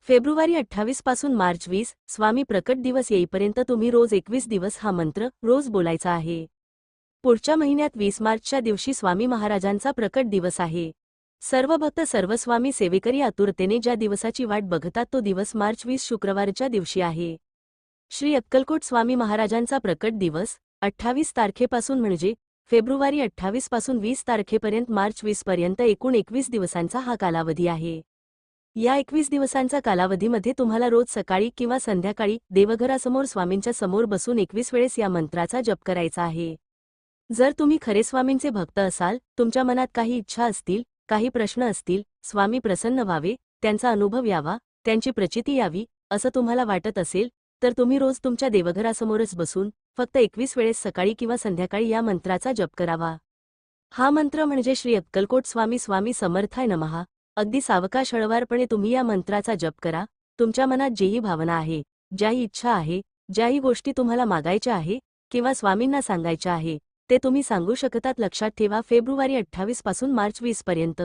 February 28 पासून मार्च 20 स्वामी प्रकट दिवस येईपर्यंत तुम्ही रोज 21 दिवस हा मंत्र रोज बोलायचा आहे। पुढच्या महिन्यात 20 मार्चच्या दिवशी स्वामी महाराजांचा प्रकट दिवस आहे। सर्व भक्त सर्व स्वामी सेवेकरी आतुरतेने ज्या दिवसाची वाट बघतात तो दिवस मार्च 20 शुक्रवारच्या दिवशी आहे। श्री अक्कलकोट स्वामी महाराजांचा प्रकट दिवस 28 तारखेपासून म्हणजे फेब्रुवारी 28 पासून 20 तारखेपर्यंत मार्च 20 पर्यंत एकूण 21 दिवसांचा हा कालावधी आहे। या 21 दिवसांच्या कालावधीमध्ये तुम्हाला रोज सकाळी किंवा संध्याकाळी देवघरासमोर स्वामींच्या समोर बसून 21 वेळेस या मंत्राचा जप करायचा आहे। जर तुम्ही खरे स्वामींचे भक्त असाल, तुमच्या मनात काही इच्छा असतील, काही प्रश्न असतील, स्वामी प्रसन्न व्हावे, त्यांचा अनुभव यावा, त्यांची प्रचिती यावी असं तुम्हाला वाटत असेल, तर तुम्ही रोज तुमच्या देवघरासमोरच बसून फक्त 21 वेळेस सकाळी किंवा संध्याकाळी या मंत्राचा जप करावा। हा मंत्र म्हणजे श्री अक्कलकोट स्वामी स्वामी समर्थाय नमः। अगदी सावकाश हळवारपणे तुम्ही या मंत्राचा जप करा। तुमच्या मनात जेही भावना आहे, ज्याही इच्छा आहे, ज्याही गोष्टी तुम्हाला मागायच्या आहे किंवा स्वामींना सांगायच्या आहे, ते तुम्ही सांगू शकतात। लक्षात ठेवा, फेब्रुवारी 28 पासून मार्च 20 पर्यंत